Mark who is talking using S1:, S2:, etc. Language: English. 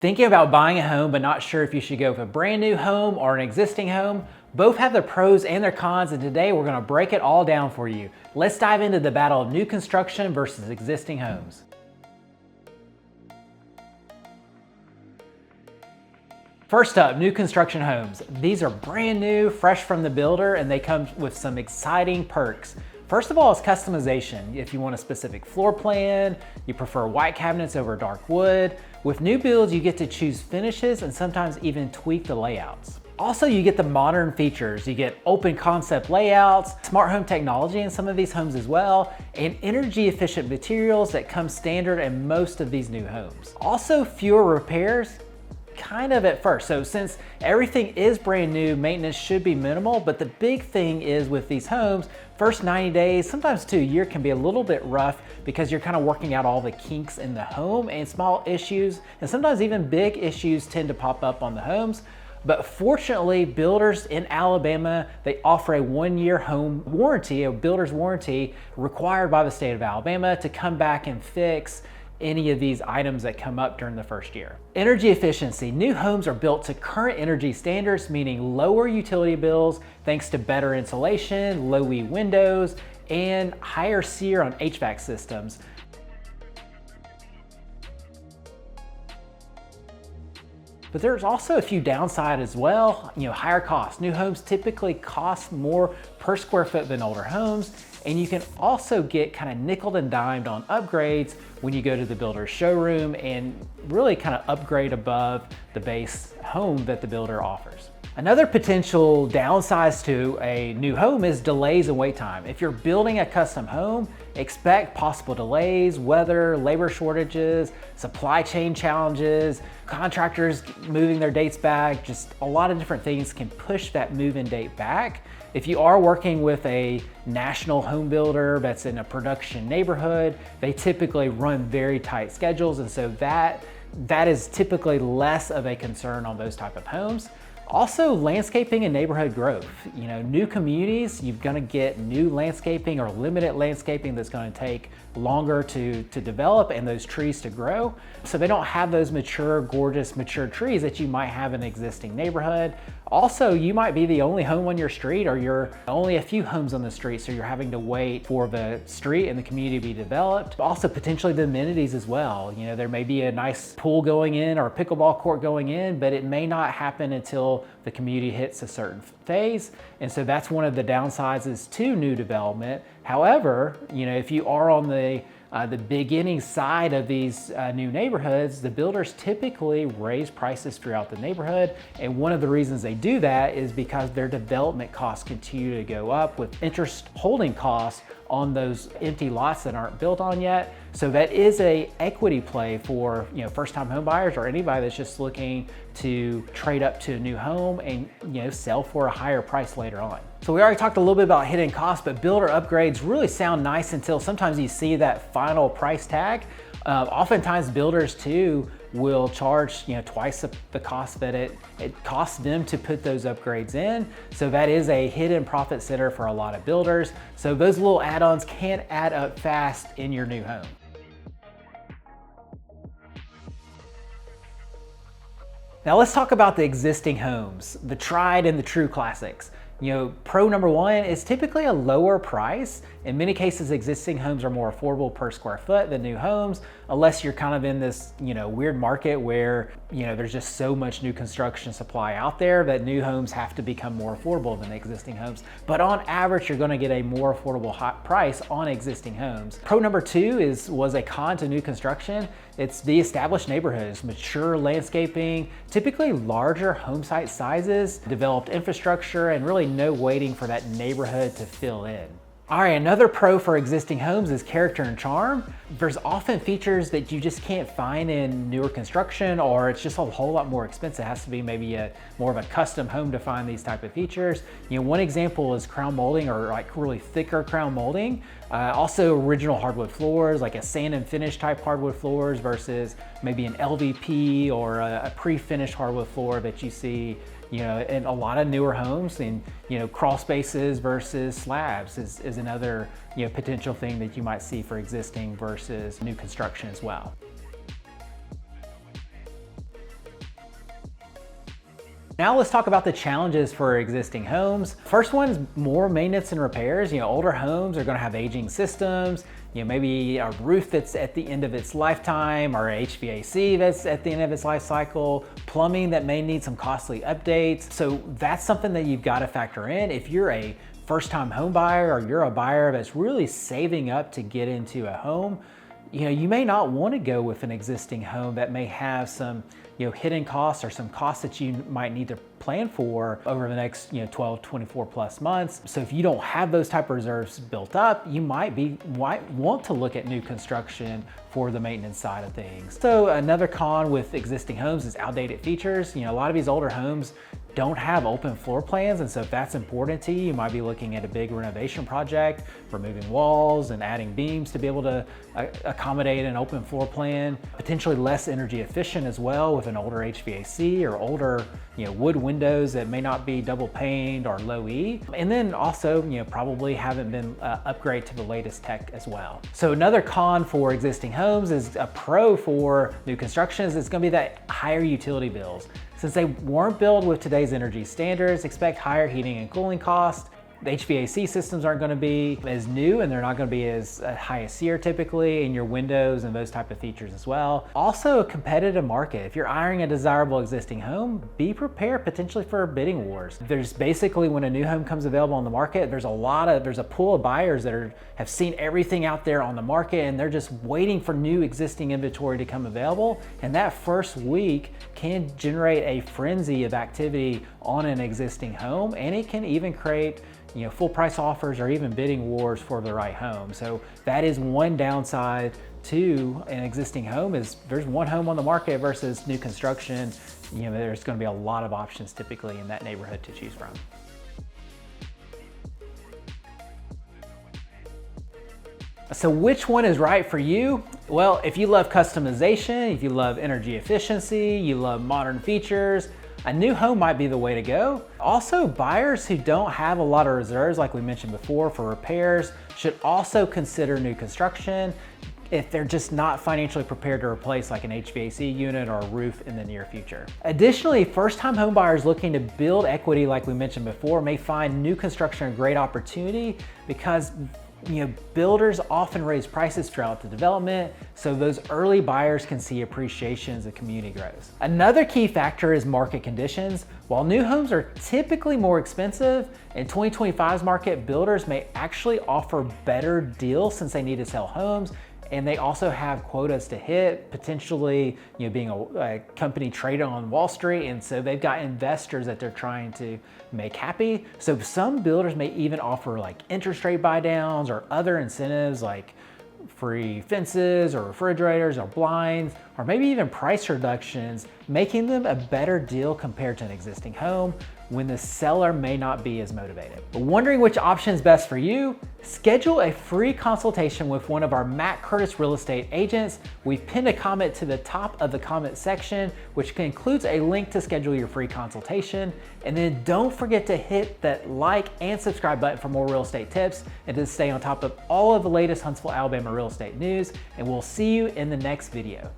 S1: Thinking about buying a home but not sure if you should go with a brand new home or an existing home? Both have their pros and their cons, and today we're going to break it all down for you. Let's dive into the battle of new construction versus existing homes. First up, new construction homes. These are brand new, fresh from the builder, and they come with some exciting perks. First of all, is customization. If you want a specific floor plan, you prefer white cabinets over dark wood. With new builds, you get to choose finishes and sometimes even tweak the layouts. Also, you get the modern features. You get open concept layouts, smart home technology in some of these homes as well, and energy efficient materials that come standard in most of these new homes. Also, fewer repairs, kind of at first. So since everything is brand new, maintenance should be minimal, but the big thing is with these homes, first 90 days, sometimes to a year can be a little bit rough because you're kind of working out all the kinks in the home, and small issues and sometimes even big issues tend to pop up on the homes. But fortunately, builders in Alabama, they offer a 1-year home warranty, a builder's warranty required by the state of Alabama to come back and fix any of these items that come up during the first year. Energy efficiency. New homes are built to current energy standards, meaning lower utility bills thanks to better insulation, low E windows, and higher SEER on HVAC systems. But there's also a few downsides as well. Higher costs. New homes typically cost more per square foot than older homes, and you can also get kind of nickeled and dimed on upgrades when you go to the builder's showroom and really kind of upgrade above the base home that the builder offers. Another potential downside to a new home is delays and wait time. If you're building a custom home, expect possible delays, weather, labor shortages, supply chain challenges, contractors moving their dates back. Just a lot of different things can push that move-in date back. If you are working with a national home builder that's in a production neighborhood, they typically run very tight schedules, and so that is typically less of a concern on those type of homes. Also, landscaping and neighborhood growth. New communities, you're gonna get new landscaping or limited landscaping that's gonna take longer to develop and those trees to grow. So they don't have those mature, gorgeous, mature trees that you might have in an existing neighborhood. Also, you might be the only home on your street, or you're only a few homes on the street, so you're having to wait for the street and the community to be developed. Also, potentially the amenities as well. There may be a nice pool going in or a pickleball court going in, but it may not happen until the community hits a certain phase. And so that's one of the downsides to new development. However, if you are on the beginning side of these new neighborhoods, the builders typically raise prices throughout the neighborhood. And one of the reasons they do that is because their development costs continue to go up with interest holding costs on those empty lots that aren't built on yet. So that is a equity play for first-time home buyers or anybody that's just looking to trade up to a new home and sell for a higher price later on. So we already talked a little bit about hidden costs, but builder upgrades really sound nice until sometimes you see that final price tag. Oftentimes builders too will charge twice the cost that it costs them to put those upgrades in. So that is a hidden profit center for a lot of builders. So those little add-ons can add up fast in your new home. Now let's talk about the existing homes, the tried and the true classics. Pro number one is typically a lower price. In many cases, existing homes are more affordable per square foot than new homes, unless you're kind of in this, weird market where, there's just so much new construction supply out there that new homes have to become more affordable than existing homes. But on average, you're gonna get a more affordable price on existing homes. Pro number two was a con to new construction. It's the established neighborhoods, mature landscaping, typically larger home site sizes, developed infrastructure, and really no waiting for that neighborhood to fill in. All right, another pro for existing homes is character and charm. There's often features that you just can't find in newer construction, or it's just a whole lot more expensive. It has to be maybe more of a custom home to find these type of features. One example is crown molding, or like really thicker crown molding. Also original hardwood floors, like a sand and finish type hardwood floors versus maybe an LVP or a pre-finished hardwood floor that you see in a lot of newer homes. And crawl spaces versus slabs is another potential thing that you might see for existing versus new construction as well. Now let's talk about the challenges for existing homes. First one is more maintenance and repairs. Older homes are gonna have aging systems, maybe a roof that's at the end of its lifetime, or HVAC that's at the end of its life cycle, plumbing that may need some costly updates. So that's something that you've got to factor in. If you're a first-time home buyer, or you're a buyer that's really saving up to get into a home, you may not want to go with an existing home that may have some hidden costs or some costs that you might need to plan for over the next 12, 24 plus months. So if you don't have those type of reserves built up, you might want to look at new construction for the maintenance side of things. So another con with existing homes is outdated features. A lot of these older homes don't have open floor plans, and so if that's important to you, you might be looking at a big renovation project, removing walls and adding beams to be able to accommodate an open floor plan. Potentially less energy efficient as well with an older HVAC or older wood windows that may not be double paned or low E. And then also probably haven't been upgraded to the latest tech as well. So another con for existing homes is a pro for new constructions. It's going to be that higher utility bills. Since they weren't built with today's energy standards, expect higher heating and cooling costs. The HVAC systems aren't going to be as new, and they're not going to be as high as SEER typically, in your windows and those type of features as well. Also a competitive market. If you're eyeing a desirable existing home, be prepared potentially for bidding wars. There's basically, when a new home comes available on the market, there's a pool of buyers that have seen everything out there on the market, and they're just waiting for new existing inventory to come available. And that first week can generate a frenzy of activity on an existing home, and it can even create full price offers or even bidding wars for the right home. So that is one downside to an existing home, is there's one home on the market versus new construction. There's going to be a lot of options typically in that neighborhood to choose from. So which one is right for you? Well, if you love customization, if you love energy efficiency, you love modern features, a new home might be the way to go. Also, buyers who don't have a lot of reserves, like we mentioned before, for repairs, should also consider new construction if they're just not financially prepared to replace like an HVAC unit or a roof in the near future. Additionally, first-time home buyers looking to build equity, like we mentioned before, may find new construction a great opportunity because builders often raise prices throughout the development, so those early buyers can see appreciation as the community grows. Another key factor is market conditions. While new homes are typically more expensive, in 2025's market, builders may actually offer better deals since they need to sell homes, and they also have quotas to hit, potentially being a company traded on Wall Street, and so they've got investors that they're trying to make happy. So some builders may even offer like interest rate buy downs or other incentives like free fences or refrigerators or blinds, or maybe even price reductions, making them a better deal compared to an existing home when the seller may not be as motivated. But wondering which option is best for you? Schedule a free consultation with one of our Matt Curtis real estate agents. We've pinned a comment to the top of the comment section, which includes a link to schedule your free consultation. And then don't forget to hit that like and subscribe button for more real estate tips and to stay on top of all of the latest Huntsville, Alabama real estate news. And we'll see you in the next video.